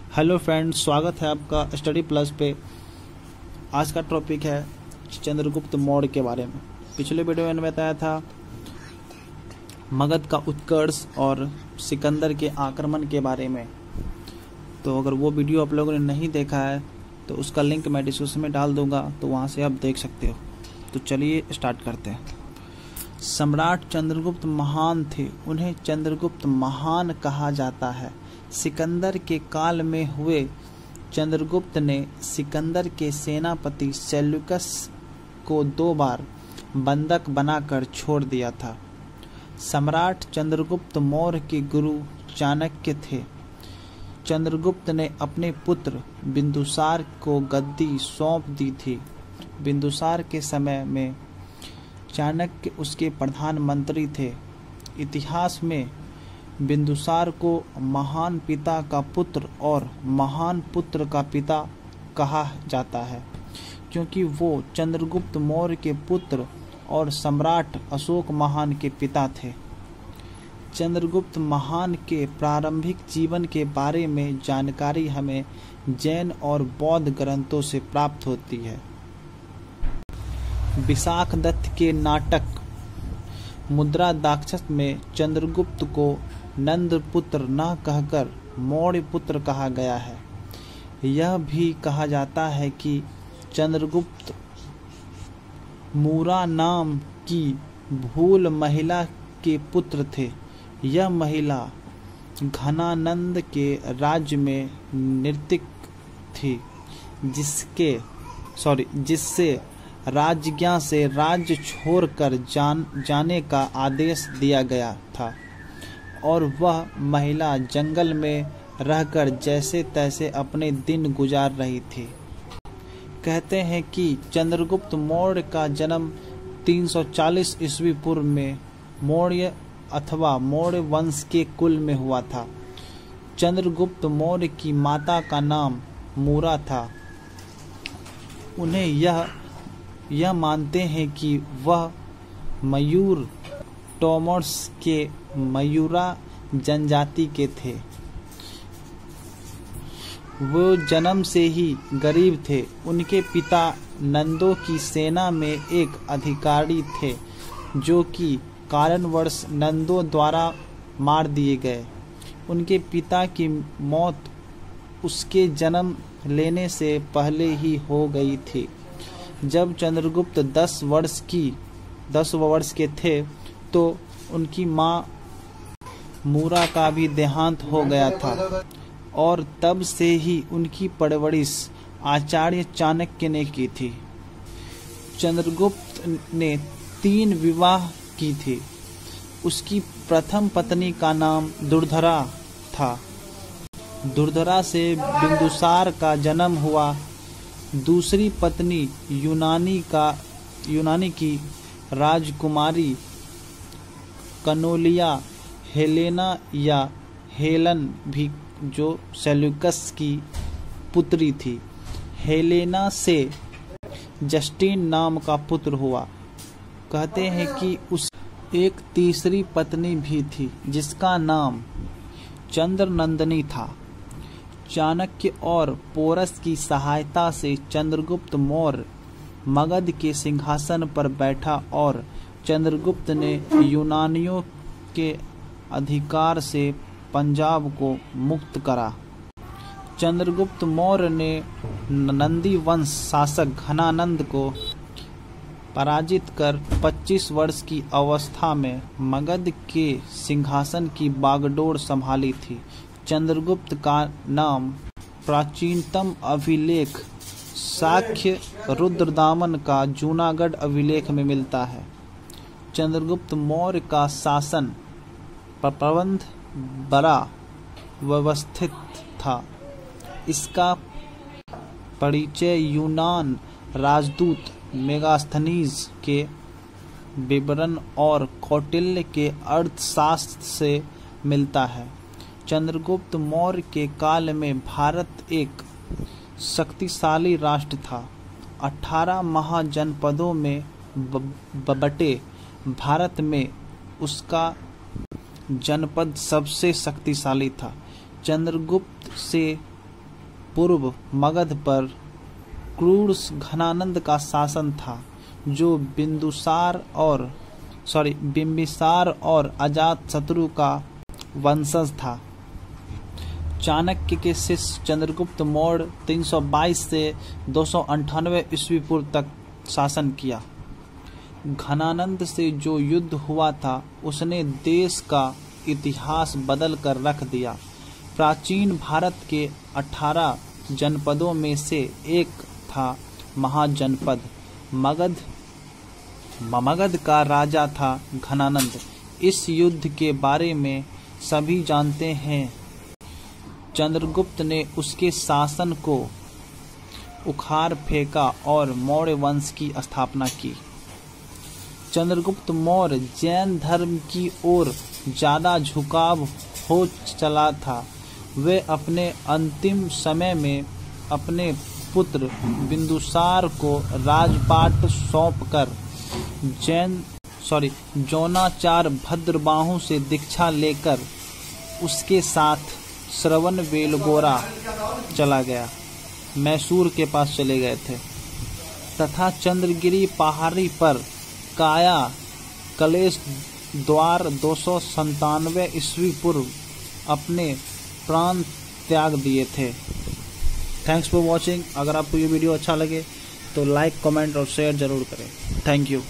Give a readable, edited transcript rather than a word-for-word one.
Hello friends, स्वागत है आपका स्टडी प्लस पे। आज का टॉपिक है चंद्रगुप्त मौर्य के बारे में। पिछले वीडियो में मैंने बताया था मगध का उत्कर्ष और सिकंदर के आक्रमण के बारे में। तो अगर वो वीडियो आप लोगों ने नहीं देखा है तो उसका लिंक मैं डिस्क्रिप्शन में डाल दूंगा, तो वहाँ से आप देख सकते हो। तो चलिए स्टार्ट करते हैं। सम्राट चंद्रगुप्त महान थे, उन्हें चंद्रगुप्त महान कहा जाता है। सिकंदर के काल में हुए चंद्रगुप्त ने सिकंदर के सेनापति सेल्यूकस को 2 बार बंधक बनाकर छोड़ दिया था। सम्राट चंद्रगुप्त मौर्य के गुरु चाणक्य थे। चंद्रगुप्त ने अपने पुत्र बिंदुसार को गद्दी सौंप दी थी। बिंदुसार के समय में चाणक्य उसके प्रधानमंत्री थे। इतिहास में बिंदुसार को महान पिता का पुत्र और महान पुत्र का पिता कहा जाता है, क्योंकि वो चंद्रगुप्त मौर्य के पुत्र और सम्राट अशोक महान के पिता थे। चंद्रगुप्त महान के प्रारंभिक जीवन के बारे में जानकारी हमें जैन और बौद्ध ग्रंथों से प्राप्त होती है। विशाख दत्त के नाटक मुद्रा दाक्षस में चंद्रगुप्त को नंद पुत्र न कहकर मौर्य पुत्र कहा गया है। यह भी कहा जाता है कि चंद्रगुप्त मूरा नाम की भूल महिला के पुत्र थे। यह महिला घनानंद के राज्य में नर्तक थी, जिससे राजज्ञा से राज्य छोड़कर जाने का आदेश दिया गया था, और वह महिला जंगल में रहकर जैसे तैसे अपने दिन गुजार रही थी। कहते हैं कि चंद्रगुप्त मौर्य का जन्म 340 ईस्वी पूर्व में मौर्य अथवा मौर्य वंश के कुल में हुआ था। चंद्रगुप्त मौर्य की माता का नाम मूरा था। उन्हें यह मानते हैं कि वह मयूर टॉमर्स के मयूरा जनजाति के थे। वो जन्म से ही गरीब थे। उनके पिता नंदों की सेना में एक अधिकारी थे, जो कि कारणवश नंदों द्वारा मार दिए गए। उनके पिता की मौत उसके जन्म लेने से पहले ही हो गई थी। जब चंद्रगुप्त 10 वर्ष के थे तो उनकी मां मूरा का भी देहांत हो गया था, और तब से ही उनकी परवरिश आचार्य चाणक्य ने की थी। चंद्रगुप्त ने 3 विवाह की थी। उसकी प्रथम पत्नी का नाम दुर्धरा था। दुर्धरा से बिंदुसार का जन्म हुआ। दूसरी पत्नी यूनानी की राजकुमारी कनोलिया हेलेना या हेलन भी, जो सेल्यूकस की पुत्री थी। हेलेना से जस्टिन नाम का पुत्र हुआ। कहते हैं कि उस एक तीसरी पत्नी भी थी, जिसका नाम चंद्रनंदनी था। चाणक्य और पोरस की सहायता से चंद्रगुप्त मौर्य मगध के सिंहासन पर बैठा और चंद्रगुप्त ने यूनानियों के अधिकार से पंजाब को मुक्त करा। चंद्रगुप्त मौर्य ने नंदी वंश शासक घनानंद को पराजित कर 25 वर्ष की अवस्था में मगध के सिंहासन की बागडोर संभाली थी। चंद्रगुप्त का नाम प्राचीनतम अभिलेख साक्य रुद्रदामन का जूनागढ़ अभिलेख में मिलता है। चंद्रगुप्त मौर्य का शासन प्रबंध बड़ा व्यवस्थित था। इसका परिचय यूनान राजदूत मेगास्थनीज के विवरण और कौटिल्य के अर्थशास्त्र से मिलता है। चंद्रगुप्त मौर्य के काल में भारत एक शक्तिशाली राष्ट्र था। 18 महाजनपदों में बटे भारत में उसका जनपद सबसे शक्तिशाली था। चंद्रगुप्त से पूर्व मगध पर क्रूर घनानंद का शासन था, जो बिंबिसार और अजात शत्रु का वंशज था। चाणक्य के शिष्य चंद्रगुप्त मौर्य 322 से 298 ईस्वी पूर्व तक शासन किया। घनानंद से जो युद्ध हुआ था उसने देश का इतिहास बदल कर रख दिया। प्राचीन भारत के 18 जनपदों में से एक था महाजनपद मगध। मगध का राजा था घनानंद। इस युद्ध के बारे में सभी जानते हैं। चंद्रगुप्त ने उसके शासन को उखाड़ फेंका और मौर्य वंश की स्थापना की। चंद्रगुप्त मौर्य जैन धर्म की ओर ज्यादा झुकाव हो चला था। वे अपने अंतिम समय में अपने पुत्र बिंदुसार को राजपाट सौंपकर द्रोणाचार्य भद्रबाहु से दीक्षा लेकर उसके साथ श्रवणबेलगोला चला गया, मैसूर के पास चले गए थे, तथा चंद्रगिरी पहाड़ी पर काया कलेश द्वार 297 ईस्वी पूर्व अपने प्राण त्याग दिए थे। Thanks for watching. अगर आपको ये वीडियो अच्छा लगे तो लाइक, कमेंट और शेयर जरूर करें। Thank you.